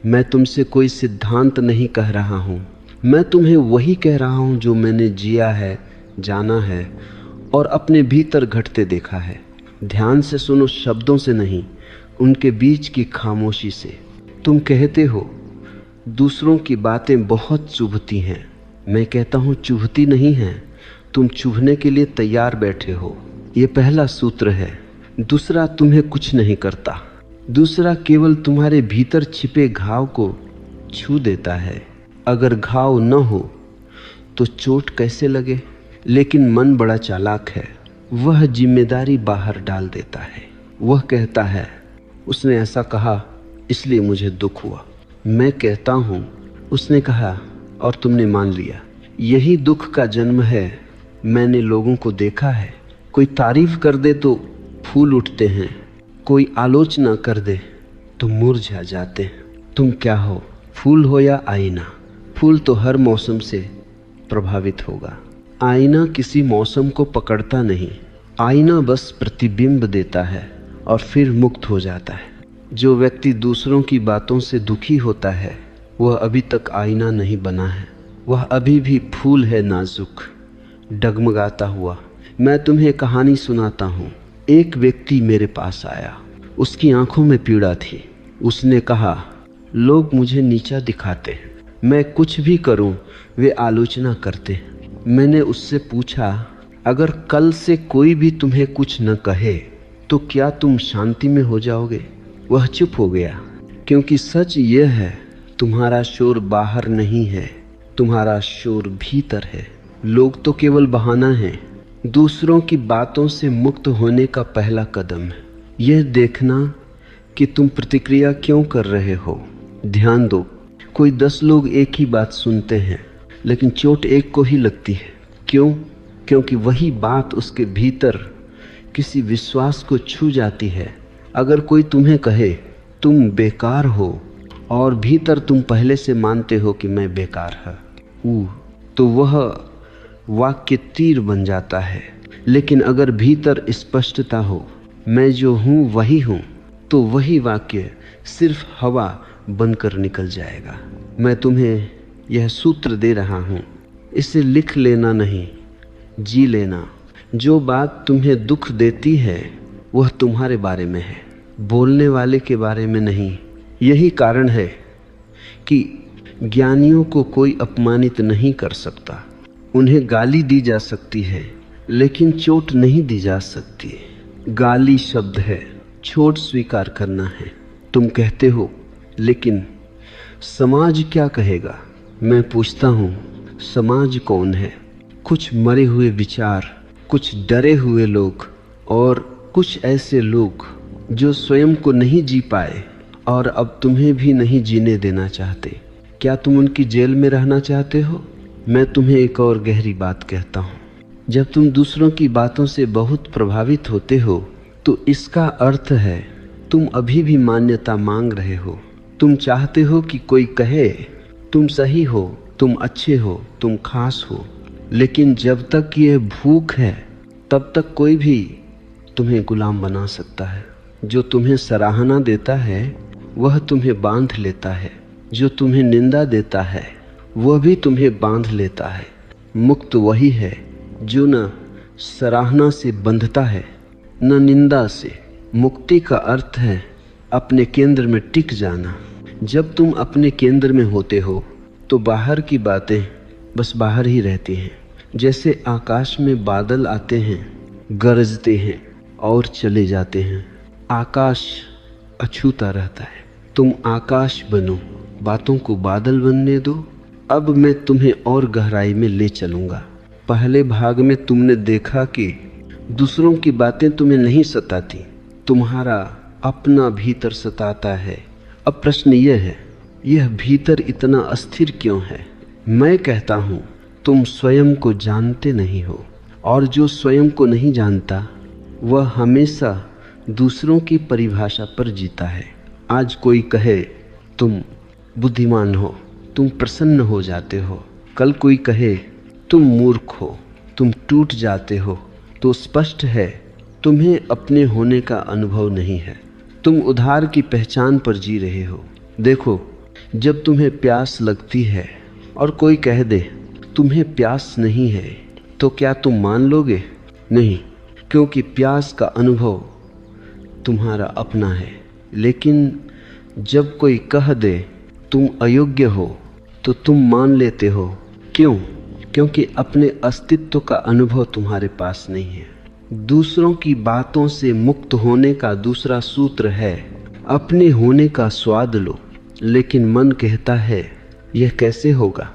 मैं तुमसे कोई सिद्धांत नहीं कह रहा हूँ, मैं तुम्हें वही कह रहा हूँ जो मैंने जिया है, जाना है और अपने भीतर घटते देखा है। ध्यान से सुनो, शब्दों से नहीं, उनके बीच की खामोशी से। तुम कहते हो दूसरों की बातें बहुत चुभती हैं, मैं कहता हूँ चुभती नहीं हैं, तुम चुभने के लिए तैयार बैठे हो। ये पहला सूत्र है। दूसरा तुम्हें कुछ नहीं करता, दूसरा केवल तुम्हारे भीतर छिपे घाव को छू देता है। अगर घाव न हो तो चोट कैसे लगे? लेकिन मन बड़ा चालाक है, वह जिम्मेदारी बाहर डाल देता है। वह कहता है उसने ऐसा कहा इसलिए मुझे दुख हुआ। मैं कहता हूँ उसने कहा और तुमने मान लिया। यही दुख का जन्म है। मैंने लोगों को देखा है, कोई तारीफ कर दे तो फूल उठते हैं, कोई आलोचना कर दे तो मुरझा जाते हैं। तुम क्या हो, फूल हो या आईना? फूल तो हर मौसम से प्रभावित होगा, आईना किसी मौसम को पकड़ता नहीं। आईना बस प्रतिबिंब देता है और फिर मुक्त हो जाता है। जो व्यक्ति दूसरों की बातों से दुखी होता है वह अभी तक आईना नहीं बना है, वह अभी भी फूल है, नाजुक, डगमगाता हुआ। मैं तुम्हें कहानी सुनाता हूँ। एक व्यक्ति मेरे पास आया, उसकी आंखों में पीड़ा थी। उसने कहा लोग मुझे नीचा दिखाते हैं, मैं कुछ भी करूं वे आलोचना करते हैं। मैंने उससे पूछा अगर कल से कोई भी तुम्हें कुछ न कहे तो क्या तुम शांति में हो जाओगे? वह चुप हो गया, क्योंकि सच यह है तुम्हारा शोर बाहर नहीं है, तुम्हारा शोर भीतर है। लोग तो केवल बहाना है। दूसरों की बातों से मुक्त होने का पहला कदम है यह देखना कि तुम प्रतिक्रिया क्यों कर रहे हो। ध्यान दो, कोई 10 लोग एक ही बात सुनते हैं लेकिन चोट एक को ही लगती है। क्यों? क्योंकि वही बात उसके भीतर किसी विश्वास को छू जाती है। अगर कोई तुम्हें कहे तुम बेकार हो और भीतर तुम पहले से मानते हो कि मैं बेकार हूँ, तो वह वाक्य तीर बन जाता है। लेकिन अगर भीतर स्पष्टता हो मैं जो हूँ वही हूँ, तो वही वाक्य सिर्फ हवा बनकर निकल जाएगा। मैं तुम्हें यह सूत्र दे रहा हूँ, इसे लिख लेना नहीं, जी लेना। जो बात तुम्हें दुख देती है वह तुम्हारे बारे में है, बोलने वाले के बारे में नहीं। यही कारण है कि ज्ञानियों को कोई अपमानित नहीं कर सकता। उन्हें गाली दी जा सकती है लेकिन चोट नहीं दी जा सकती। गाली शब्द है, चोट स्वीकार करना है। तुम कहते हो लेकिन समाज क्या कहेगा? मैं पूछता हूँ समाज कौन है? कुछ मरे हुए विचार, कुछ डरे हुए लोग और कुछ ऐसे लोग जो स्वयं को नहीं जी पाए और अब तुम्हें भी नहीं जीने देना चाहते। क्या तुम उनकी जेल में रहना चाहते हो? मैं तुम्हें एक और गहरी बात कहता हूँ, जब तुम दूसरों की बातों से बहुत प्रभावित होते हो तो इसका अर्थ है तुम अभी भी मान्यता मांग रहे हो। तुम चाहते हो कि कोई कहे तुम सही हो, तुम अच्छे हो, तुम खास हो। लेकिन जब तक ये भूख है तब तक कोई भी तुम्हें गुलाम बना सकता है। जो तुम्हें सराहना देता है वह तुम्हें बांध लेता है, जो तुम्हें निंदा देता है वह भी तुम्हें बांध लेता है। मुक्त वही है जो न सराहना से बंधता है न निंदा से। मुक्ति का अर्थ है अपने केंद्र में टिक जाना। जब तुम अपने केंद्र में होते हो तो बाहर की बातें बस बाहर ही रहती हैं। जैसे आकाश में बादल आते हैं, गरजते हैं और चले जाते हैं। आकाश अछूता रहता है। तुम आकाश बनो, बातों को बादल बनने दो। अब मैं तुम्हें और गहराई में ले चलूँगा। पहले भाग में तुमने देखा कि दूसरों की बातें तुम्हें नहीं सताती, तुम्हारा अपना भीतर सताता है। अब प्रश्न यह है, यह भीतर इतना अस्थिर क्यों है? मैं कहता हूँ तुम स्वयं को जानते नहीं हो, और जो स्वयं को नहीं जानता वह हमेशा दूसरों की परिभाषा पर जीता है। आज कोई कहे तुम बुद्धिमान हो, तुम प्रसन्न हो जाते हो। कल कोई कहे तुम मूर्ख हो, तुम टूट जाते हो, तो स्पष्ट है तुम्हें अपने होने का अनुभव नहीं है। तुम उधार की पहचान पर जी रहे हो। देखो, जब तुम्हें प्यास लगती है और कोई कह दे तुम्हें प्यास नहीं है, तो क्या तुम मान लोगे? नहीं, क्योंकि प्यास का अनुभव तुम्हारा अपना है। लेकिन जब कोई कह दे तुम अयोग्य हो, तो तुम मान लेते हो। क्यों? क्योंकि अपने अस्तित्व का अनुभव तुम्हारे पास नहीं है। दूसरों की बातों से मुक्त होने का दूसरा सूत्र है अपने होने का स्वाद लो। लेकिन मन कहता है यह कैसे होगा?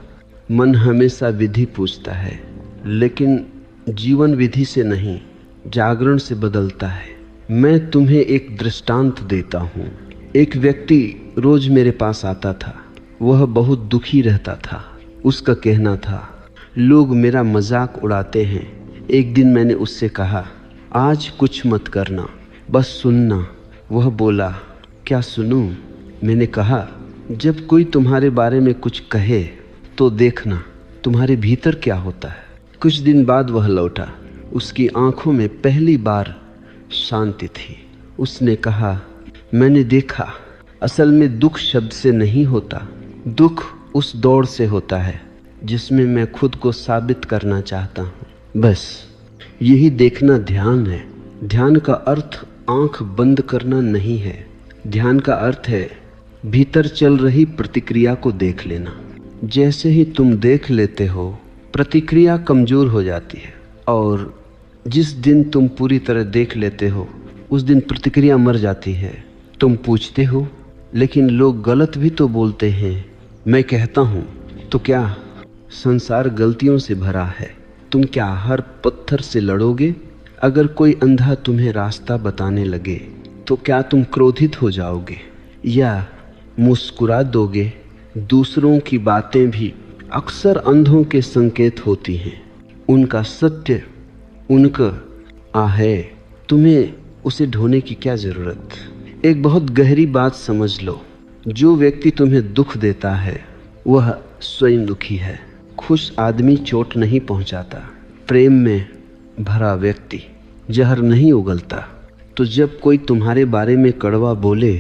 मन हमेशा विधि पूछता है, लेकिन जीवन विधि से नहीं, जागरण से बदलता है। मैं तुम्हें एक दृष्टांत देता हूँ। एक व्यक्ति रोज मेरे पास आता था। वह बहुत दुखी रहता था। उसका कहना था लोग मेरा मजाक उड़ाते हैं। एक दिन मैंने उससे कहा आज कुछ मत करना, बस सुनना। वह बोला क्या सुनूं? मैंने कहा जब कोई तुम्हारे बारे में कुछ कहे तो देखना तुम्हारे भीतर क्या होता है। कुछ दिन बाद वह लौटा। उसकी आंखों में पहली बार शांति थी। उसने कहा मैंने देखा, असल में दुख शब्द से नहीं होता, दुख उस दौड़ से होता है जिसमें मैं खुद को साबित करना चाहता हूँ। बस यही देखना ध्यान है। ध्यान का अर्थ आंख बंद करना नहीं है। ध्यान का अर्थ है भीतर चल रही प्रतिक्रिया को देख लेना। जैसे ही तुम देख लेते हो, प्रतिक्रिया कमजोर हो जाती है, और जिस दिन तुम पूरी तरह देख लेते हो उस दिन प्रतिक्रिया मर जाती है। तुम पूछते हो लेकिन लोग गलत भी तो बोलते हैं। मैं कहता हूँ तो क्या संसार गलतियों से भरा है? तुम क्या हर पत्थर से लड़ोगे? अगर कोई अंधा तुम्हें रास्ता बताने लगे तो क्या तुम क्रोधित हो जाओगे या मुस्कुरा दोगे? दूसरों की बातें भी अक्सर अंधों के संकेत होती हैं। उनका सत्य उनका है, तुम्हें उसे ढूंढने की क्या जरूरत? एक बहुत गहरी बात समझ लो, जो व्यक्ति तुम्हें दुख देता है वह स्वयं दुखी है। खुश आदमी चोट नहीं पहुंचाता। प्रेम में भरा व्यक्ति जहर नहीं उगलता। तो जब कोई तुम्हारे बारे में कड़वा बोले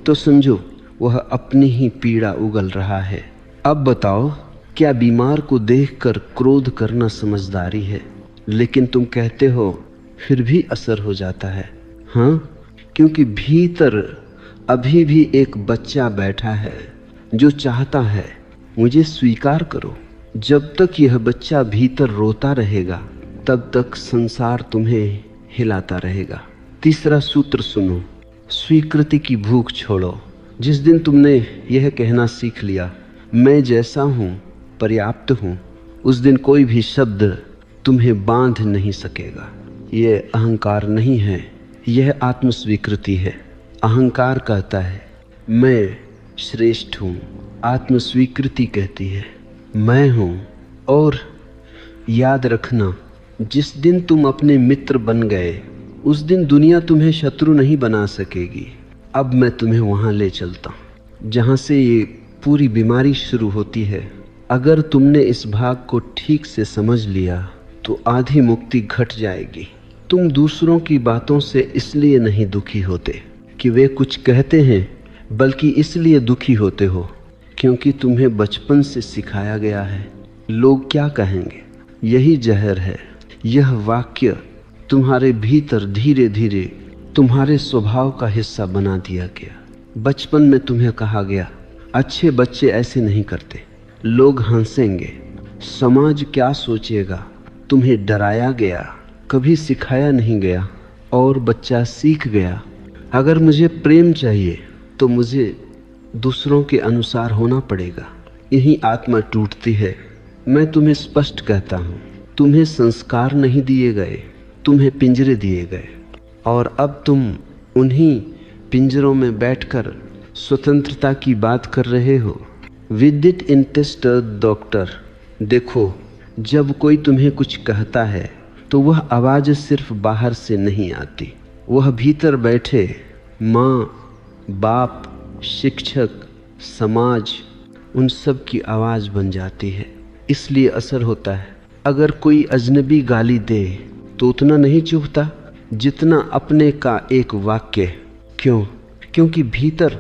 तो समझो वह अपनी ही पीड़ा उगल रहा है। अब बताओ, क्या बीमार को देखकर क्रोध करना समझदारी है? लेकिन तुम कहते हो फिर भी असर हो जाता है। हाँ, क्योंकि भीतर अभी भी एक बच्चा बैठा है जो चाहता है मुझे स्वीकार करो। जब तक यह बच्चा भीतर रोता रहेगा तब तक संसार तुम्हें हिलाता रहेगा। तीसरा सूत्र सुनो, स्वीकृति की भूख छोड़ो। जिस दिन तुमने यह कहना सीख लिया मैं जैसा हूँ पर्याप्त हूँ, उस दिन कोई भी शब्द तुम्हें बांध नहीं सकेगा। यह अहंकार नहीं है, यह आत्मस्वीकृति है। अहंकार कहता है मैं श्रेष्ठ हूँ, आत्मस्वीकृति कहती है मैं हूँ। और याद रखना, जिस दिन तुम अपने मित्र बन गए उस दिन दुनिया तुम्हें शत्रु नहीं बना सकेगी। अब मैं तुम्हें वहाँ ले चलता हूँ जहाँ से ये पूरी बीमारी शुरू होती है। अगर तुमने इस भाग को ठीक से समझ लिया तो आधी मुक्ति घट जाएगी। तुम दूसरों की बातों से इसलिए नहीं दुखी होते कि वे कुछ कहते हैं, बल्कि इसलिए दुखी होते हो क्योंकि तुम्हें बचपन से सिखाया गया है लोग क्या कहेंगे। यही जहर है। यह वाक्य तुम्हारे भीतर धीरे धीरे तुम्हारे स्वभाव का हिस्सा बना दिया गया। बचपन में तुम्हें कहा गया अच्छे बच्चे ऐसे नहीं करते, लोग हंसेंगे, समाज क्या सोचेगा। तुम्हें डराया गया, कभी सिखाया नहीं गया, और बच्चा सीख गया अगर मुझे प्रेम चाहिए तो मुझे दूसरों के अनुसार होना पड़ेगा। यही आत्मा टूटती है। मैं तुम्हें स्पष्ट कहता हूँ, तुम्हें संस्कार नहीं दिए गए, तुम्हें पिंजरे दिए गए, और अब तुम उन्हीं पिंजरों में बैठकर स्वतंत्रता की बात कर रहे हो। विदित इंटेस्टर डॉक्टर। देखो, जब कोई तुम्हें कुछ कहता है तो वह आवाज़ सिर्फ बाहर से नहीं आती, वह भीतर बैठे माँ, बाप, शिक्षक, समाज, उन सब की आवाज़ बन जाती है। इसलिए असर होता है। अगर कोई अजनबी गाली दे तो उतना नहीं चुभता जितना अपने का एक वाक्य। क्यों? क्योंकि भीतर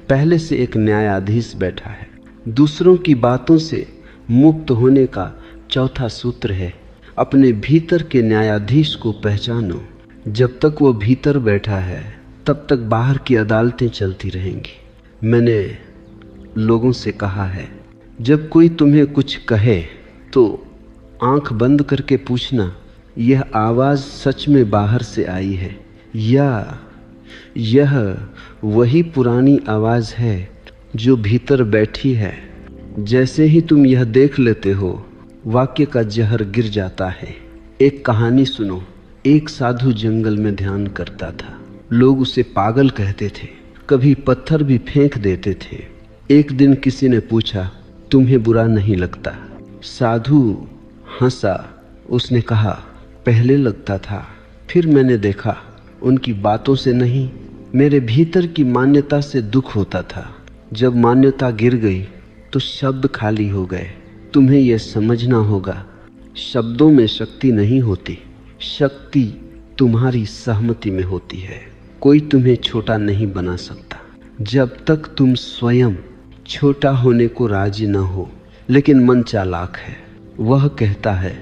पहले से एक न्यायाधीश बैठा है। दूसरों की बातों से मुक्त होने का चौथा सूत्र है, अपने भीतर के न्यायाधीश को पहचानो। जब तक वो भीतर बैठा है तब तक बाहर की अदालतें चलती रहेंगी। मैंने लोगों से कहा है, जब कोई तुम्हें कुछ कहे तो आंख बंद करके पूछना, यह आवाज़ सच में बाहर से आई है या यह वही पुरानी आवाज़ है जो भीतर बैठी है। जैसे ही तुम यह देख लेते हो, वाक्य का जहर गिर जाता है। एक कहानी सुनो। एक साधु जंगल में ध्यान करता था। लोग उसे पागल कहते थे, कभी पत्थर भी फेंक देते थे। एक दिन किसी ने पूछा, तुम्हें बुरा नहीं लगता? साधु हंसा। उसने कहा, पहले लगता था, फिर मैंने देखा उनकी बातों से नहीं, मेरे भीतर की मान्यता से दुख होता था। जब मान्यता गिर गई तो शब्द खाली हो गए। तुम्हें यह समझना होगा, शब्दों में शक्ति नहीं होती, शक्ति तुम्हारी सहमति में होती है। कोई तुम्हें छोटा नहीं बना सकता जब तक तुम स्वयं छोटा होने को राजी न हो। लेकिन मन चालाक है, वह कहता है,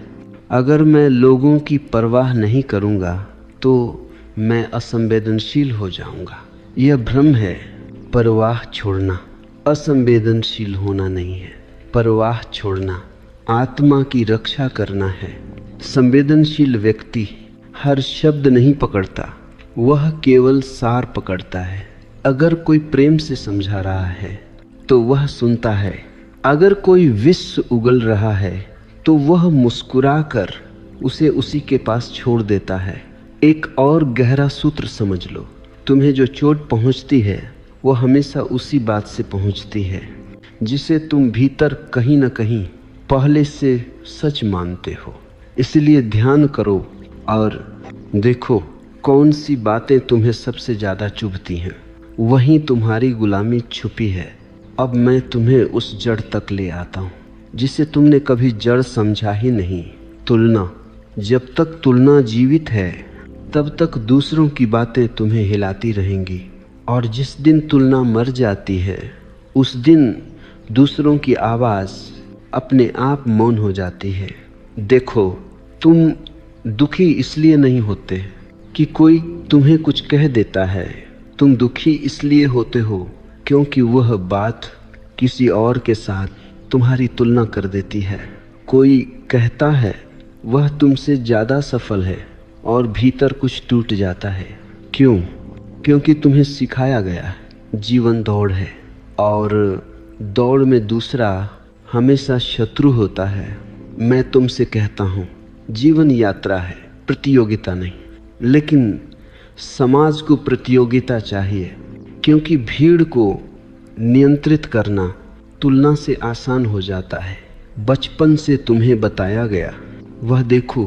अगर मैं लोगों की परवाह नहीं करूँगा तो मैं असंवेदनशील हो जाऊँगा। यह भ्रम है। परवाह छोड़ना असंवेदनशील होना नहीं है। परवाह छोड़ना आत्मा की रक्षा करना है। संवेदनशील व्यक्ति हर शब्द नहीं पकड़ता, वह केवल सार पकड़ता है। अगर कोई प्रेम से समझा रहा है तो वह सुनता है। अगर कोई विष उगल रहा है तो वह मुस्कुराकर उसे उसी के पास छोड़ देता है। एक और गहरा सूत्र समझ लो, तुम्हें जो चोट पहुंचती है वो हमेशा उसी बात से पहुंचती है जिसे तुम भीतर कहीं न कहीं पहले से सच मानते हो। इसलिए ध्यान करो और देखो कौन सी बातें तुम्हें सबसे ज़्यादा चुभती हैं। वहीं तुम्हारी गुलामी छुपी है। अब मैं तुम्हें उस जड़ तक ले आता हूँ जिसे तुमने कभी जड़ समझा ही नहीं। तुलना। जब तक तुलना जीवित है तब तक दूसरों की बातें तुम्हें हिलाती रहेंगी, और जिस दिन तुलना मर जाती है उस दिन दूसरों की आवाज़ अपने आप मौन हो जाती है। देखो, तुम दुखी इसलिए नहीं होते कि कोई तुम्हें कुछ कह देता है। तुम दुखी इसलिए होते हो क्योंकि वह बात किसी और के साथ तुम्हारी तुलना कर देती है। कोई कहता है वह तुमसे ज़्यादा सफल है और भीतर कुछ टूट जाता है। क्यों? क्योंकि तुम्हें सिखाया गया जीवन दौड़ है और दौड़ में दूसरा हमेशा शत्रु होता है। मैं तुमसे कहता हूँ, जीवन यात्रा है, प्रतियोगिता नहीं। लेकिन समाज को प्रतियोगिता चाहिए, क्योंकि भीड़ को नियंत्रित करना तुलना से आसान हो जाता है। बचपन से तुम्हें बताया गया, वह देखो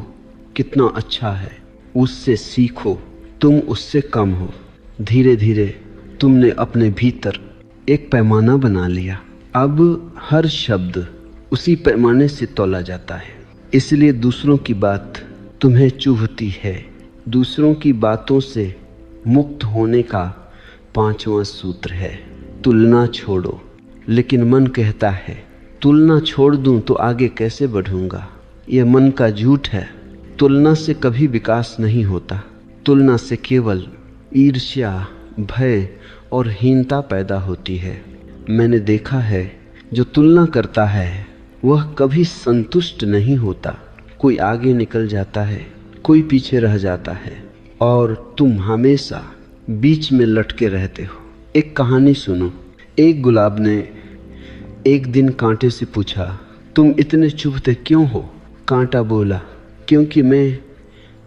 कितना अच्छा है, उससे सीखो, तुम उससे कम हो। धीरे धीरे तुमने अपने भीतर एक पैमाना बना लिया। अब हर शब्द उसी पैमाने से तौला जाता है। इसलिए दूसरों की बात तुम्हें चुभती है। दूसरों की बातों से मुक्त होने का 5वां सूत्र है, तुलना छोड़ो। लेकिन मन कहता है, तुलना छोड़ दूं तो आगे कैसे बढ़ूंगा? यह मन का झूठ है। तुलना से कभी विकास नहीं होता। तुलना से केवल ईर्ष्या, भय और हीनता पैदा होती है। मैंने देखा है, जो तुलना करता है वह कभी संतुष्ट नहीं होता। कोई आगे निकल जाता है, कोई पीछे रह जाता है और तुम हमेशा बीच में लटके रहते हो। एक कहानी सुनो। एक गुलाब ने एक दिन कांटे से पूछा, तुम इतने चुभते क्यों हो? कांटा बोला, क्योंकि मैं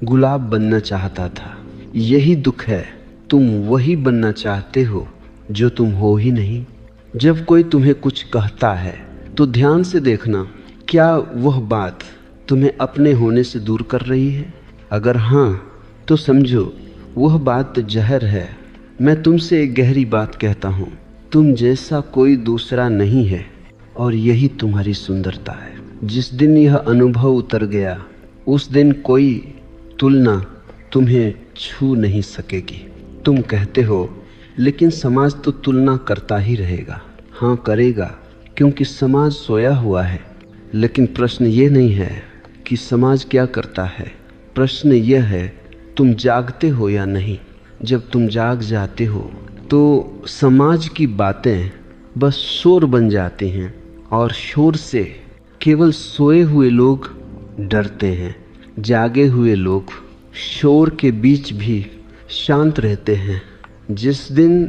गुलाब बनना चाहता था। यही दुख है, तुम वही बनना चाहते हो जो तुम हो ही नहीं। जब कोई तुम्हें कुछ कहता है तो ध्यान से देखना, क्या वह बात तुम्हें अपने होने से दूर कर रही है? अगर हाँ, तो समझो वह बात जहर है। मैं तुमसे एक गहरी बात कहता हूँ, तुम जैसा कोई दूसरा नहीं है और यही तुम्हारी सुंदरता है। जिस दिन यह अनुभव उतर गया उस दिन कोई तुलना तुम्हें छू नहीं सकेगी। तुम कहते हो लेकिन समाज तो तुलना करता ही रहेगा। हाँ करेगा, क्योंकि समाज सोया हुआ है। लेकिन प्रश्न ये नहीं है कि समाज क्या करता है, प्रश्न यह है तुम जागते हो या नहीं। जब तुम जाग जाते हो तो समाज की बातें बस शोर बन जाती हैं, और शोर से केवल सोए हुए लोग डरते हैं। जागे हुए लोग शोर के बीच भी शांत रहते हैं। जिस दिन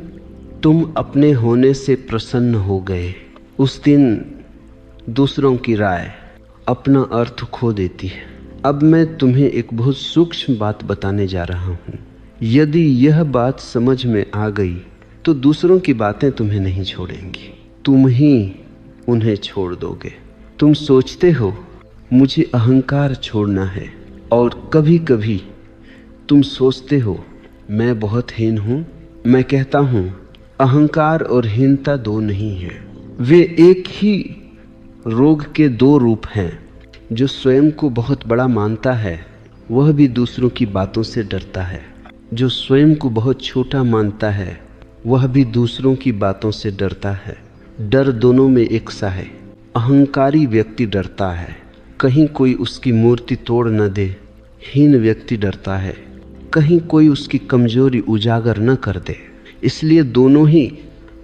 तुम अपने होने से प्रसन्न हो गए, उस दिन दूसरों की राय अपना अर्थ खो देती है। अब मैं तुम्हें एक बहुत सूक्ष्म बात बताने जा रहा हूँ। यदि यह बात समझ में आ गई तो दूसरों की बातें तुम्हें नहीं छोड़ेंगी, तुम ही उन्हें छोड़ दोगे। तुम सोचते हो मुझे अहंकार छोड़ना है, और कभी कभी तुम सोचते हो मैं बहुत हीन हूँ। मैं कहता हूँ अहंकार और हीनता दो नहीं हैं, वे एक ही रोग के दो रूप हैं। जो स्वयं को बहुत बड़ा मानता है वह भी दूसरों की बातों से डरता है। जो स्वयं को बहुत छोटा मानता है वह भी दूसरों की बातों से डरता है। डर दोनों में एक सा है। अहंकारी व्यक्ति डरता है कहीं कोई उसकी मूर्ति तोड़ न दे। हीन व्यक्ति डरता है कहीं कोई उसकी कमजोरी उजागर न कर दे। इसलिए दोनों ही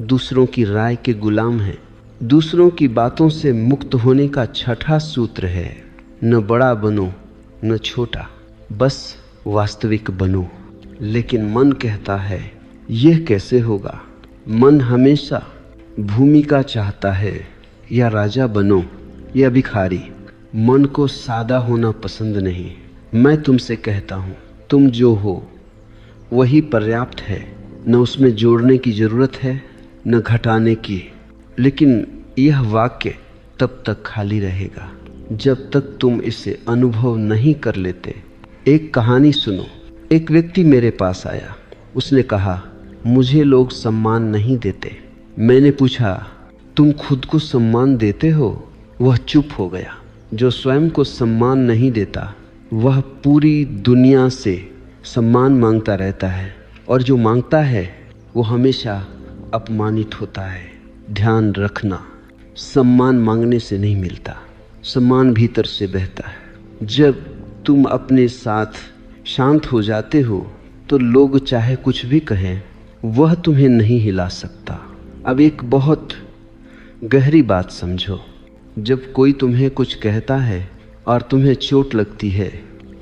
दूसरों की राय के गुलाम हैं। दूसरों की बातों से मुक्त होने का छठा सूत्र है, न बड़ा बनो न छोटा, बस वास्तविक बनो। लेकिन मन कहता है यह कैसे होगा। मन हमेशा भूमिका चाहता है, या राजा बनो या भिखारी। मन को सादा होना पसंद नहीं। मैं तुमसे कहता हूँ तुम जो हो वही पर्याप्त है। न उसमें जोड़ने की जरूरत है न घटाने की। लेकिन यह वाक्य तब तक खाली रहेगा जब तक तुम इसे अनुभव नहीं कर लेते। एक कहानी सुनो। एक व्यक्ति मेरे पास आया। उसने कहा मुझे लोग सम्मान नहीं देते। मैंने पूछा तुम खुद को सम्मान देते हो? वह चुप हो गया। जो स्वयं को सम्मान नहीं देता वह पूरी दुनिया से सम्मान मांगता रहता है, और जो मांगता है वो हमेशा अपमानित होता है। ध्यान रखना, सम्मान मांगने से नहीं मिलता, सम्मान भीतर से बहता है। जब तुम अपने साथ शांत हो जाते हो तो लोग चाहे कुछ भी कहें वह तुम्हें नहीं हिला सकता। अब एक बहुत गहरी बात समझो। जब कोई तुम्हें कुछ कहता है और तुम्हें चोट लगती है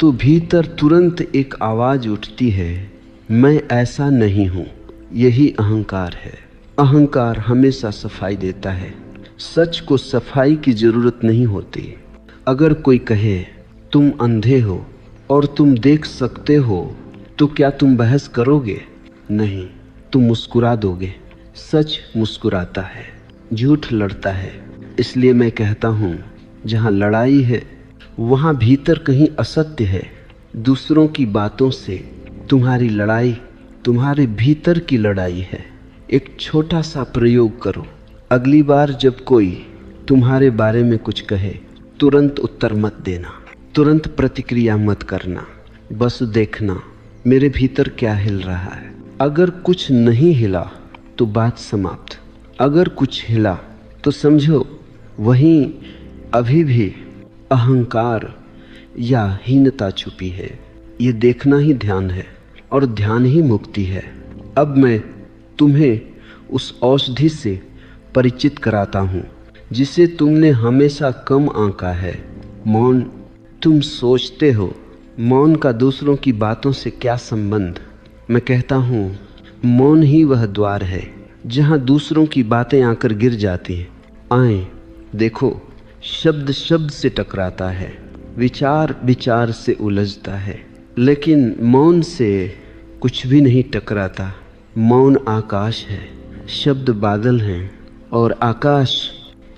तो भीतर तुरंत एक आवाज उठती है, मैं ऐसा नहीं हूँ। यही अहंकार है। अहंकार हमेशा सफाई देता है। सच को सफाई की जरूरत नहीं होती। अगर कोई कहे तुम अंधे हो और तुम देख सकते हो तो क्या तुम बहस करोगे? नहीं, तुम मुस्कुरा दोगे। सच मुस्कुराता है, झूठ लड़ता है। इसलिए मैं कहता हूँ जहाँ लड़ाई है वहाँ भीतर कहीं असत्य है। दूसरों की बातों से तुम्हारी लड़ाई तुम्हारे भीतर की लड़ाई है। एक छोटा सा प्रयोग करो। अगली बार जब कोई तुम्हारे बारे में कुछ कहे तुरंत उत्तर मत देना, तुरंत प्रतिक्रिया मत करना। बस देखना मेरे भीतर क्या हिल रहा है। अगर कुछ नहीं हिला तो बात समाप्त। अगर कुछ हिला तो समझो वहीं अभी भी अहंकार या हीनता छुपी है। ये देखना ही ध्यान है, और ध्यान ही मुक्ति है। अब मैं तुम्हें उस औषधि से परिचित कराता हूँ जिसे तुमने हमेशा कम आंका है, मौन। तुम सोचते हो मौन का दूसरों की बातों से क्या संबंध? मैं कहता हूँ मौन ही वह द्वार है जहाँ दूसरों की बातें आकर गिर जाती हैं। आए देखो, शब्द शब्द से टकराता है, विचार विचार से उलझता है, लेकिन मौन से कुछ भी नहीं टकराता। मौन आकाश है, शब्द बादल हैं, और आकाश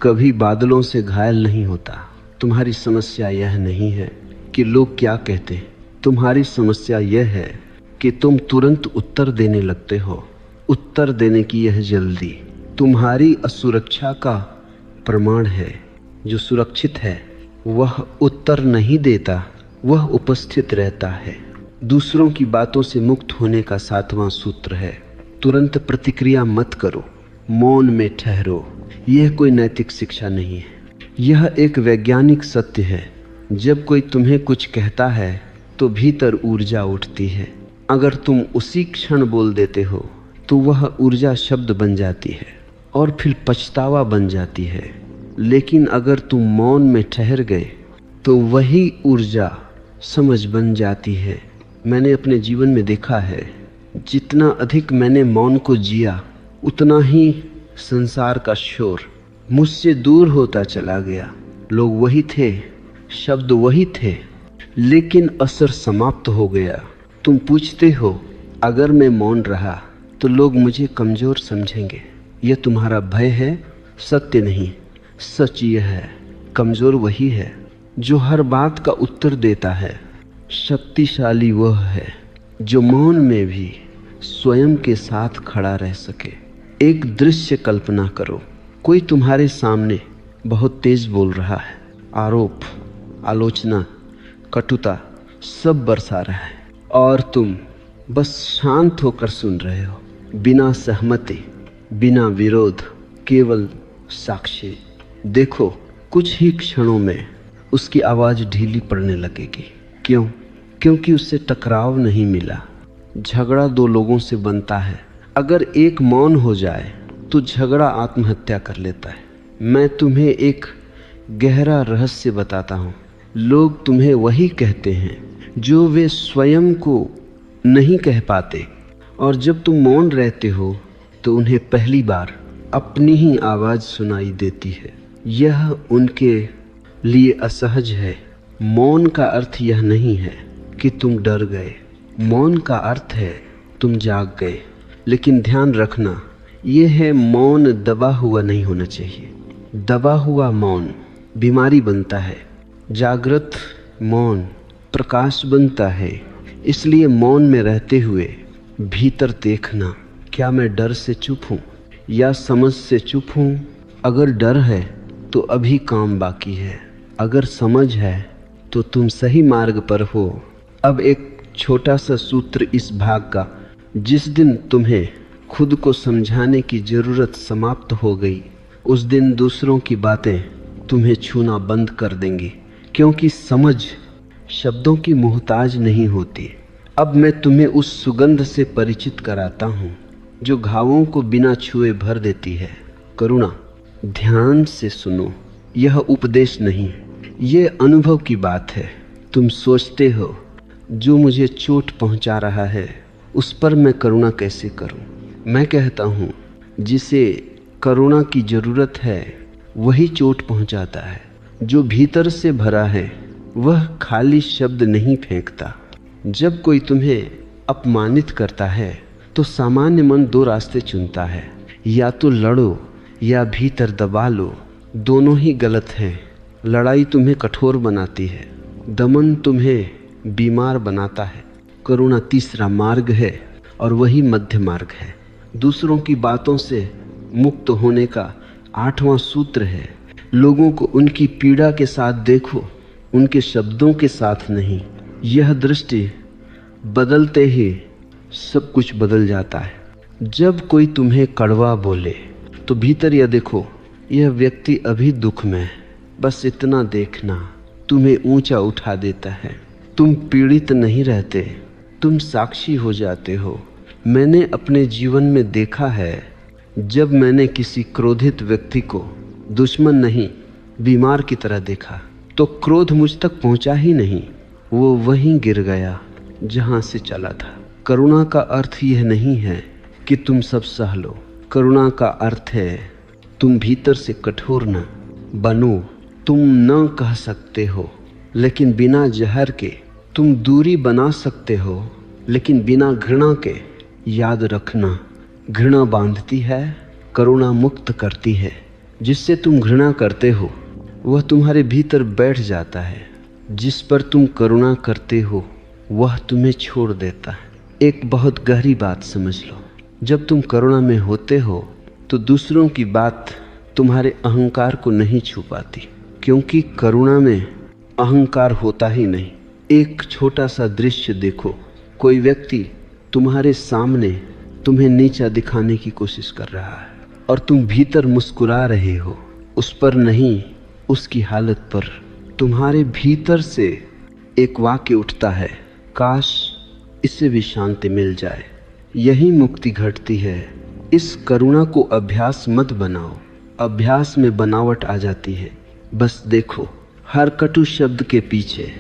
कभी बादलों से घायल नहीं होता। तुम्हारी समस्या यह नहीं है कि लोग क्या कहते हैं, तुम्हारी समस्या यह है कि तुम तुरंत उत्तर देने लगते हो। उत्तर देने की यह जल्दी तुम्हारी असुरक्षा का प्रमाण है। जो सुरक्षित है वह उत्तर नहीं देता, वह उपस्थित रहता है। दूसरों की बातों से मुक्त होने का 7वां सूत्र है, तुरंत प्रतिक्रिया मत करो, मौन में ठहरो। यह कोई नैतिक शिक्षा नहीं है, यह एक वैज्ञानिक सत्य है। जब कोई तुम्हें कुछ कहता है तो भीतर ऊर्जा उठती है। अगर तुम उसी क्षण बोल देते हो तो वह ऊर्जा शब्द बन जाती है और फिर पछतावा बन जाती है। लेकिन अगर तुम मौन में ठहर गए तो वही ऊर्जा समझ बन जाती है। मैंने अपने जीवन में देखा है, जितना अधिक मैंने मौन को जिया उतना ही संसार का शोर मुझसे दूर होता चला गया। लोग वही थे, शब्द वही थे, लेकिन असर समाप्त हो गया। तुम पूछते हो अगर मैं मौन रहा तो लोग मुझे कमज़ोर समझेंगे। यह तुम्हारा भय है, सत्य नहीं। सच यह है, कमज़ोर वही है जो हर बात का उत्तर देता है। शक्तिशाली वह है जो मौन में भी स्वयं के साथ खड़ा रह सके। एक दृश्य कल्पना करो, कोई तुम्हारे सामने बहुत तेज बोल रहा है, आरोप, आलोचना, कटुता सब बरसा रहा है और तुम बस शांत होकर सुन रहे हो, बिना सहमति, बिना विरोध, केवल साक्षी। देखो, कुछ ही क्षणों में उसकी आवाज़ ढीली पड़ने लगेगी। क्यों? क्योंकि उससे टकराव नहीं मिला। झगड़ा दो लोगों से बनता है। अगर एक मौन हो जाए तो झगड़ा आत्महत्या कर लेता है। मैं तुम्हें एक गहरा रहस्य बताता हूँ। लोग तुम्हें वही कहते हैं जो वे स्वयं को नहीं कह पाते, और जब तुम मौन रहते हो तो उन्हें पहली बार अपनी ही आवाज़ सुनाई देती है। यह उनके लिए असहज है। मौन का अर्थ यह नहीं है कि तुम डर गए, मौन का अर्थ है तुम जाग गए। लेकिन ध्यान रखना, यह है मौन दबा हुआ नहीं होना चाहिए। दबा हुआ मौन बीमारी बनता है, जागृत मौन प्रकाश बनता है। इसलिए मौन में रहते हुए भीतर देखना, क्या मैं डर से चुप हूँ या समझ से चुप हूँ? अगर डर है तो अभी काम बाकी है, अगर समझ है तो तुम सही मार्ग पर हो। अब एक छोटा सा सूत्र इस भाग का। जिस दिन तुम्हें खुद को समझाने की ज़रूरत समाप्त हो गई, उस दिन दूसरों की बातें तुम्हें छूना बंद कर देंगी, क्योंकि समझ शब्दों की मोहताज नहीं होती। अब मैं तुम्हें उस सुगंध से परिचित कराता हूँ जो घावों को बिना छुए भर देती है। करुणा, ध्यान से सुनो, यह उपदेश नहीं, ये अनुभव की बात है। तुम सोचते हो जो मुझे चोट पहुंचा रहा है उस पर मैं करुणा कैसे करूं? मैं कहता हूं जिसे करुणा की ज़रूरत है वही चोट पहुंचाता है। जो भीतर से भरा है वह खाली शब्द नहीं फेंकता। जब कोई तुम्हें अपमानित करता है तो सामान्य मन दो रास्ते चुनता है, या तो लड़ो या भीतर दबा लो। दोनों ही गलत हैं। लड़ाई तुम्हें कठोर बनाती है, दमन तुम्हें बीमार बनाता है। करुणा तीसरा मार्ग है और वही मध्य मार्ग है। दूसरों की बातों से मुक्त होने का 8वां सूत्र है। लोगों को उनकी पीड़ा के साथ देखो, उनके शब्दों के साथ नहीं। यह दृष्टि बदलते ही सब कुछ बदल जाता है। जब कोई तुम्हें कड़वा बोले तो भीतर यह देखो, यह व्यक्ति अभी दुख में है, बस इतना देखना तुम्हें ऊंचा उठा देता है। तुम पीड़ित नहीं रहते, तुम साक्षी हो जाते हो। मैंने अपने जीवन में देखा है, जब मैंने किसी क्रोधित व्यक्ति को दुश्मन नहीं बीमार की तरह देखा तो क्रोध मुझ तक पहुंचा ही नहीं, वो वहीं गिर गया जहां से चला था। करुणा का अर्थ यह नहीं है कि तुम सब सह लो। करुणा का अर्थ है तुम भीतर से कठोर न बनो। तुम न कह सकते हो, लेकिन बिना जहर के। तुम दूरी बना सकते हो, लेकिन बिना घृणा के। याद रखना, घृणा बांधती है, करुणा मुक्त करती है। जिससे तुम घृणा करते हो वह तुम्हारे भीतर बैठ जाता है। जिस पर तुम करुणा करते हो वह तुम्हें छोड़ देता है। एक बहुत गहरी बात समझ लो, जब तुम करुणा में होते हो तो दूसरों की बात तुम्हारे अहंकार को नहीं छू पाती, क्योंकि करुणा में अहंकार होता ही नहीं। एक छोटा सा दृश्य देखो, कोई व्यक्ति तुम्हारे सामने तुम्हें नीचा दिखाने की कोशिश कर रहा है, और तुम भीतर मुस्कुरा रहे हो, उस पर नहीं, उसकी हालत पर। तुम्हारे भीतर से एक वाक्य उठता है, काश इससे भी शांति मिल जाए। यही मुक्ति घटती है। इस करुणा को अभ्यास मत बनाओ, अभ्यास में बनावट आ जाती है। बस देखो, हर कटु शब्द के पीछे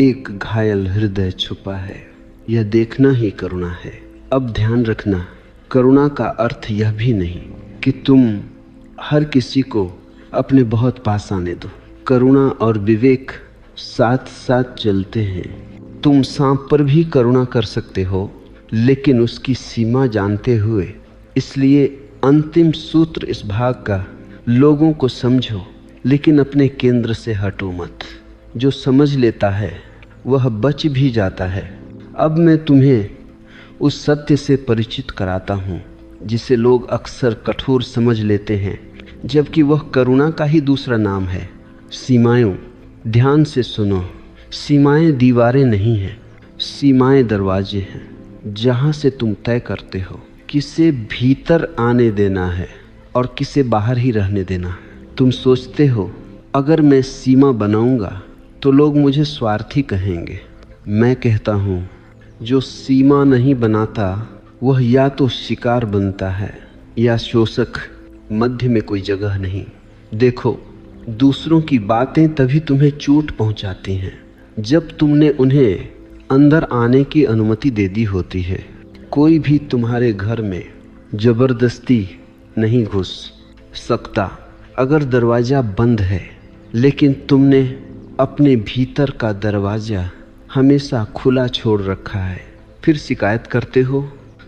एक घायल हृदय छुपा है। यह देखना ही करुणा है। अब ध्यान रखना, करुणा का अर्थ यह भी नहीं कि तुम हर किसी को अपने बहुत पास आने दो। करुणा और विवेक साथ साथ चलते हैं। तुम सांप पर भी करुणा कर सकते हो, लेकिन उसकी सीमा जानते हुए। इसलिए अंतिम सूत्र इस भाग का, लोगों को समझो लेकिन अपने केंद्र से हटो मत। जो समझ लेता है वह बच भी जाता है। अब मैं तुम्हें उस सत्य से परिचित कराता हूँ जिसे लोग अक्सर कठोर समझ लेते हैं, जबकि वह करुणा का ही दूसरा नाम है। सीमाएं। ध्यान से सुनो, सीमाएं दीवारें नहीं हैं, सीमाएं दरवाजे हैं जहाँ से तुम तय करते हो किसे भीतर आने देना है और किसे बाहर ही रहने देना है। तुम सोचते हो अगर मैं सीमा बनाऊंगा तो लोग मुझे स्वार्थी कहेंगे। मैं कहता हूँ जो सीमा नहीं बनाता वह या तो शिकार बनता है या शोषक। मध्य में कोई जगह नहीं। देखो, दूसरों की बातें तभी तुम्हें चोट पहुंचाती हैं जब तुमने उन्हें अंदर आने की अनुमति दे दी होती है। कोई भी तुम्हारे घर में जबरदस्ती नहीं घुस सकता अगर दरवाज़ा बंद है, लेकिन तुमने अपने भीतर का दरवाज़ा हमेशा खुला छोड़ रखा है। फिर शिकायत करते हो,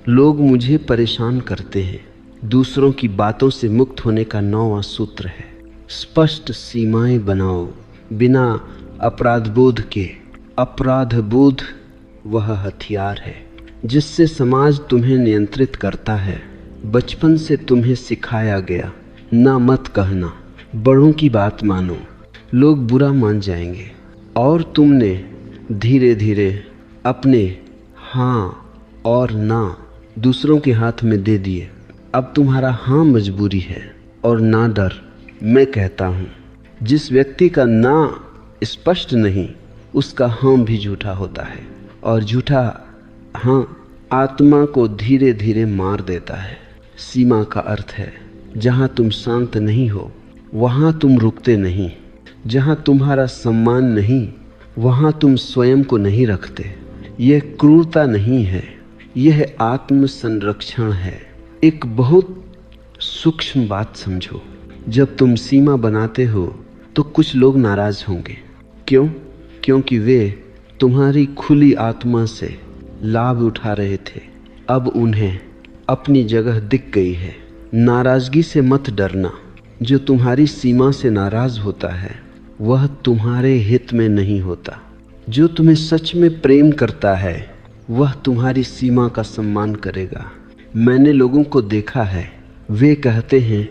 लोग मुझे परेशान करते हैं। दूसरों की बातों से मुक्त होने का 9वां सूत्र है, स्पष्ट सीमाएं बनाओ बिना अपराध बोध के। अपराध बोध वह हथियार है जिससे समाज तुम्हें नियंत्रित करता है। बचपन से तुम्हें सिखाया गया, ना मत कहना, बड़ों की बात मानो, लोग बुरा मान जाएंगे। और तुमने धीरे धीरे अपने हाँ और ना दूसरों के हाथ में दे दिए। अब तुम्हारा हाँ मजबूरी है और ना डर। मैं कहता हूँ, जिस व्यक्ति का ना स्पष्ट नहीं, उसका हाँ भी झूठा होता है, और झूठा हाँ आत्मा को धीरे धीरे मार देता है। सीमा का अर्थ है जहाँ तुम शांत नहीं हो वहाँ तुम रुकते नहीं, जहाँ तुम्हारा सम्मान नहीं वहाँ तुम स्वयं को नहीं रखते। यह क्रूरता नहीं है, यह आत्म संरक्षण है। एक बहुत सूक्ष्म बात समझो, जब तुम सीमा बनाते हो तो कुछ लोग नाराज होंगे। क्यों? क्योंकि वे तुम्हारी खुली आत्मा से लाभ उठा रहे थे, अब उन्हें अपनी जगह दिख गई है। नाराजगी से मत डरना। जो तुम्हारी सीमा से नाराज होता है वह तुम्हारे हित में नहीं होता। जो तुम्हें सच में प्रेम करता है वह तुम्हारी सीमा का सम्मान करेगा। मैंने लोगों को देखा है, वे कहते हैं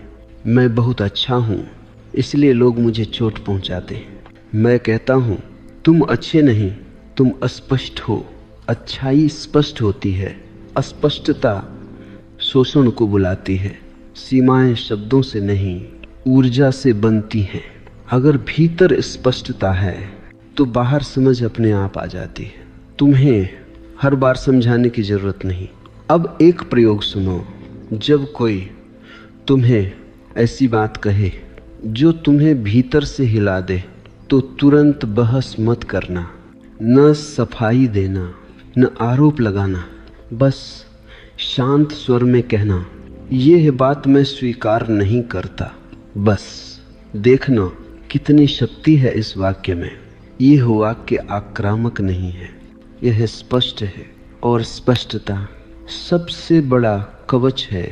मैं बहुत अच्छा हूँ इसलिए लोग मुझे चोट पहुँचाते हैं। मैं कहता हूँ तुम अच्छे नहीं, तुम अस्पष्ट हो। अच्छाई स्पष्ट होती है, अस्पष्टता शोषण को बुलाती है। सीमाएं शब्दों से नहीं, ऊर्जा से बनती हैं। अगर भीतर स्पष्टता है तो बाहर समझ अपने आप आ जाती है। तुम्हें हर बार समझाने की जरूरत नहीं। अब एक प्रयोग सुनो। जब कोई तुम्हें ऐसी बात कहे जो तुम्हें भीतर से हिला दे तो तुरंत बहस मत करना, न सफाई देना, न आरोप लगाना। बस शांत स्वर में कहना, यह बात मैं स्वीकार नहीं करता। बस देखना कितनी शक्ति है इस वाक्य में। यह वाक्य आक्रामक नहीं है, यह स्पष्ट है, और स्पष्टता सबसे बड़ा कवच है।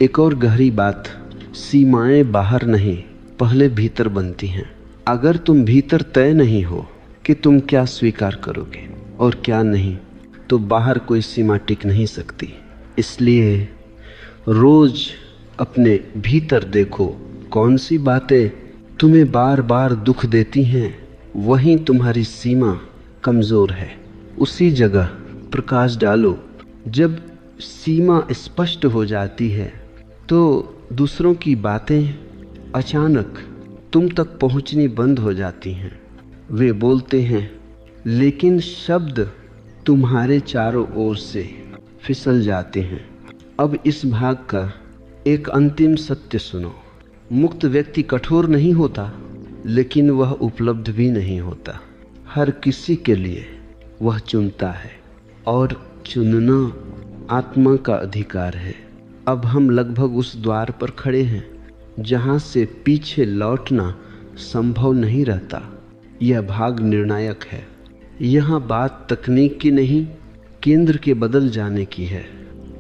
एक और गहरी बात, सीमाएं बाहर नहीं, पहले भीतर बनती हैं। अगर तुम भीतर तय नहीं हो कि तुम क्या स्वीकार करोगे और क्या नहीं, तो बाहर कोई सीमा टिक नहीं सकती। इसलिए रोज अपने भीतर देखो, कौन सी बातें तुम्हें बार बार दुख देती हैं, वहीं तुम्हारी सीमा कमज़ोर है। उसी जगह प्रकाश डालो। जब सीमा स्पष्ट हो जाती है तो दूसरों की बातें अचानक तुम तक पहुंचनी बंद हो जाती हैं। वे बोलते हैं लेकिन शब्द तुम्हारे चारों ओर से फिसल जाते हैं। अब इस भाग का एक अंतिम सत्य सुनो। मुक्त व्यक्ति कठोर नहीं होता, लेकिन वह उपलब्ध भी नहीं होता। हर किसी के लिए वह चुनता है, और चुनना आत्मा का अधिकार है। अब हम लगभग उस द्वार पर खड़े हैं जहां से पीछे लौटना संभव नहीं रहता। यह भाग निर्णायक है। यहाँ बात तकनीक की नहीं, केंद्र के बदल जाने की है।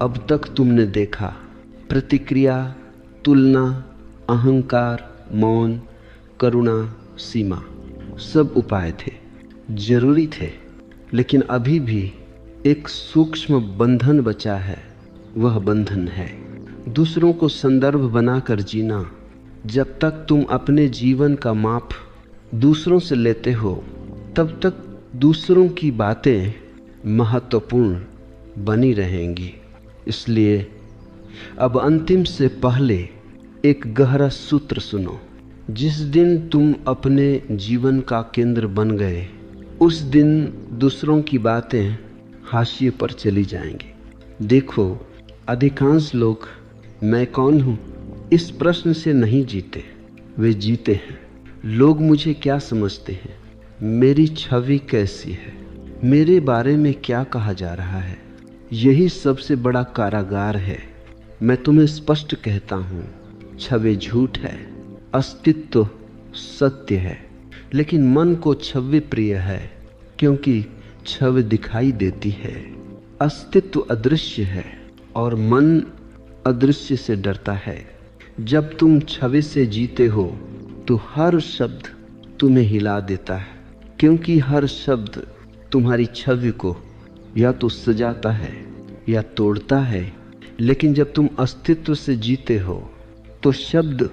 अब तक तुमने देखा प्रतिक्रिया, तुलना, अहंकार, मौन, करुणा, सीमा, सब उपाय थे, जरूरी थे, लेकिन अभी भी एक सूक्ष्म बंधन बचा है। वह बंधन है दूसरों को संदर्भ बनाकर जीना। जब तक तुम अपने जीवन का माप दूसरों से लेते हो, तब तक दूसरों की बातें महत्वपूर्ण बनी रहेंगी। इसलिए अब अंतिम से पहले एक गहरा सूत्र सुनो। जिस दिन तुम अपने जीवन का केंद्र बन गए, उस दिन दूसरों की बातें हाशिए पर चली जाएंगी। देखो, अधिकांश लोग मैं कौन हूँ इस प्रश्न से नहीं जीते। वे जीते हैं लोग मुझे क्या समझते हैं, मेरी छवि कैसी है, मेरे बारे में क्या कहा जा रहा है। यही सबसे बड़ा कारागार है। मैं तुम्हें स्पष्ट कहता हूँ, छवि झूठ है, अस्तित्व सत्य है। लेकिन मन को छवि प्रिय है, क्योंकि छवि दिखाई देती है। अस्तित्व अदृश्य है और मन अदृश्य से डरता है। जब तुम छवि से जीते हो तो हर शब्द तुम्हें हिला देता है, क्योंकि हर शब्द तुम्हारी छवि को या तो सजाता है या तोड़ता है। लेकिन जब तुम अस्तित्व से जीते हो तो शब्द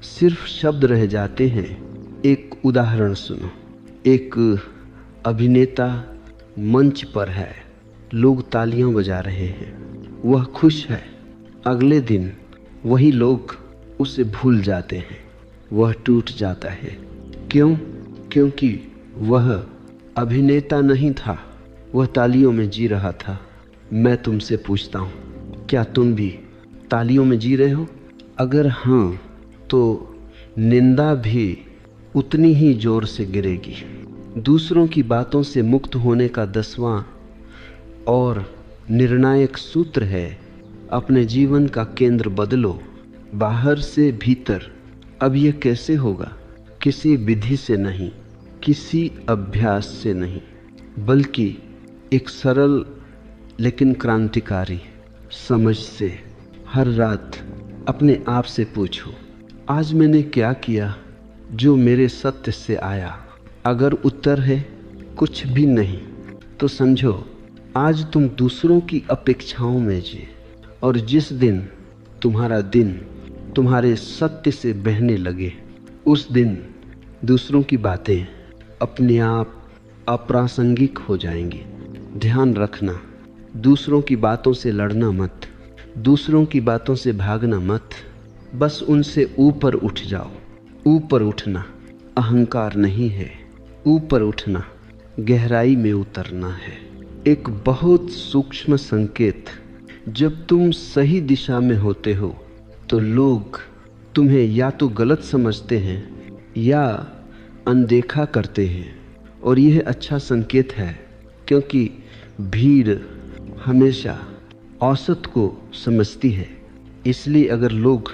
सिर्फ शब्द रह जाते हैं। एक उदाहरण सुनो। एक अभिनेता मंच पर है, लोग तालियां बजा रहे हैं, वह खुश है। अगले दिन वही लोग उसे भूल जाते हैं, वह टूट जाता है। क्यों? क्योंकि वह अभिनेता नहीं था, वह तालियों में जी रहा था। मैं तुमसे पूछता हूँ, क्या तुम भी तालियों में जी रहे हो? अगर हाँ, तो निंदा भी उतनी ही जोर से गिरेगी। दूसरों की बातों से मुक्त होने का 10वां और निर्णायक सूत्र है, अपने जीवन का केंद्र बदलो, बाहर से भीतर। अब यह कैसे होगा? किसी विधि से नहीं, किसी अभ्यास से नहीं, बल्कि एक सरल लेकिन क्रांतिकारी समझ से। हर रात अपने आप से पूछो, आज मैंने क्या किया जो मेरे सत्य से आया? अगर उत्तर है कुछ भी नहीं, तो समझो आज तुम दूसरों की अपेक्षाओं में जी। और जिस दिन तुम्हारा दिन तुम्हारे सत्य से बहने लगे, उस दिन दूसरों की बातें अपने आप अप्रासंगिक हो जाएंगी। ध्यान रखना, दूसरों की बातों से लड़ना मत, दूसरों की बातों से भागना मत, बस उनसे ऊपर उठ जाओ। ऊपर उठना अहंकार नहीं है, ऊपर उठना गहराई में उतरना है। एक बहुत सूक्ष्म संकेत, जब तुम सही दिशा में होते हो तो लोग तुम्हें या तो गलत समझते हैं या अनदेखा करते हैं। और यह अच्छा संकेत है, क्योंकि भीड़ हमेशा औसत को समझती है। इसलिए अगर लोग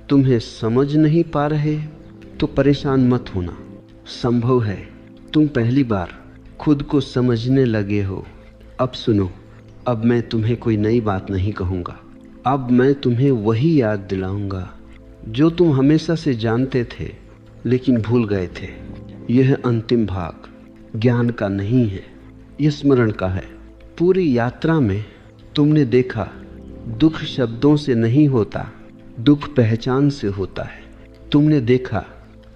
तुम्हें समझ नहीं पा रहे तो परेशान मत होना। संभव है तुम पहली बार खुद को समझने लगे हो। अब सुनो, अब मैं तुम्हें कोई नई बात नहीं कहूँगा। अब मैं तुम्हें वही याद दिलाऊंगा जो तुम हमेशा से जानते थे लेकिन भूल गए थे। यह अंतिम भाग ज्ञान का नहीं है, यह स्मरण का है। पूरी यात्रा में तुमने देखा, दुख शब्दों से नहीं होता, दुख पहचान से होता है। तुमने देखा,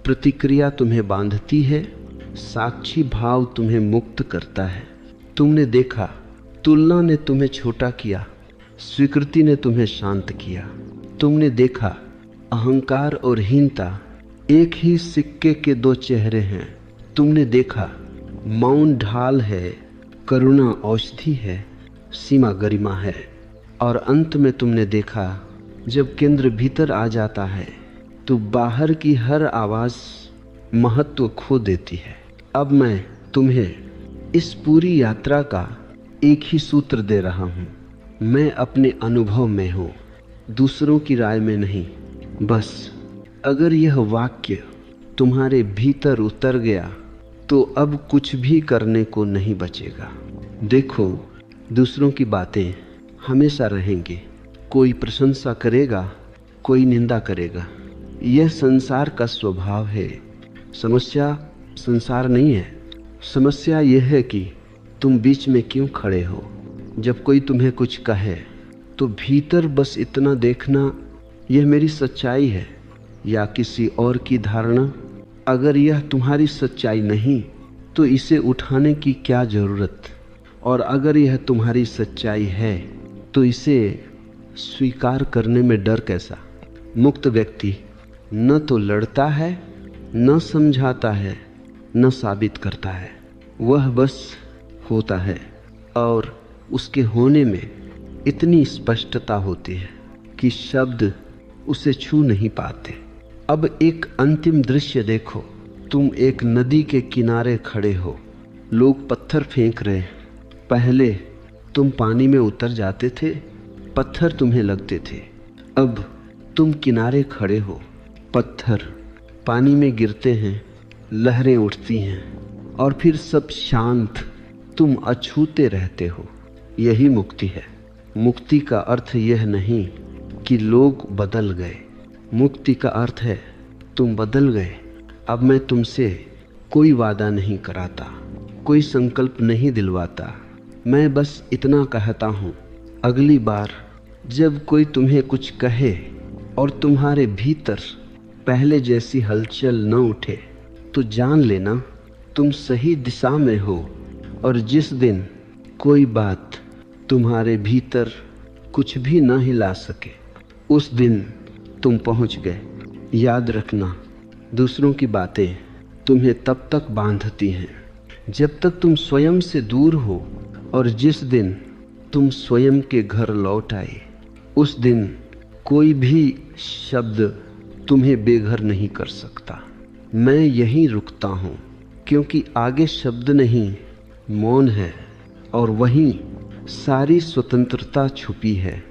प्रतिक्रिया तुम्हें बांधती है, साक्षी भाव तुम्हें मुक्त करता है। तुमने देखा, तुलना ने तुम्हें छोटा किया, स्वीकृति ने तुम्हें शांत किया। तुमने देखा, अहंकार और हीनता एक ही सिक्के के दो चेहरे हैं। तुमने देखा मौन ढाल है, करुणा औषधि है, सीमा गरिमा है। और अंत में तुमने देखा जब केंद्र भीतर आ जाता है तो बाहर की हर आवाज़ महत्व खो देती है। अब मैं तुम्हें इस पूरी यात्रा का एक ही सूत्र दे रहा हूँ। मैं अपने अनुभव में हूँ, दूसरों की राय में नहीं। बस अगर यह वाक्य तुम्हारे भीतर उतर गया तो अब कुछ भी करने को नहीं बचेगा। देखो, दूसरों की बातें हमेशा रहेंगी। कोई प्रशंसा करेगा, कोई निंदा करेगा। यह संसार का स्वभाव है। समस्या संसार नहीं है, समस्या यह है कि तुम बीच में क्यों खड़े हो। जब कोई तुम्हें कुछ कहे तो भीतर बस इतना देखना, यह मेरी सच्चाई है या किसी और की धारणा। अगर यह तुम्हारी सच्चाई नहीं तो इसे उठाने की क्या ज़रूरत, और अगर यह तुम्हारी सच्चाई है तो इसे स्वीकार करने में डर कैसा। मुक्त व्यक्ति न तो लड़ता है, न समझाता है, न साबित करता है। वह बस होता है और उसके होने में इतनी स्पष्टता होती है कि शब्द उसे छू नहीं पाते। अब एक अंतिम दृश्य देखो। तुम एक नदी के किनारे खड़े हो, लोग पत्थर फेंक रहे हैं। पहले तुम पानी में उतर जाते थे, पत्थर तुम्हें लगते थे। अब तुम किनारे खड़े हो, पत्थर पानी में गिरते हैं, लहरें उठती हैं और फिर सब शांत, तुम अछूते रहते हो। यही मुक्ति है। मुक्ति का अर्थ यह नहीं कि लोग बदल गए। मुक्ति का अर्थ है तुम बदल गए। अब मैं तुमसे कोई वादा नहीं कराता, कोई संकल्प नहीं दिलवाता। मैं बस इतना कहता हूँ, अगली बार जब कोई तुम्हें कुछ कहे और तुम्हारे भीतर पहले जैसी हलचल न उठे तो जान लेना तुम सही दिशा में हो। और जिस दिन कोई बात तुम्हारे भीतर कुछ भी न हिला सके, उस दिन तुम पहुंच गए। याद रखना, दूसरों की बातें तुम्हें तब तक बांधती हैं जब तक तुम स्वयं से दूर हो, और जिस दिन तुम स्वयं के घर लौट आए, उस दिन कोई भी शब्द तुम्हें बेघर नहीं कर सकता। मैं यहीं रुकता हूँ क्योंकि आगे शब्द नहीं, मौन है और वहीं सारी स्वतंत्रता छुपी है।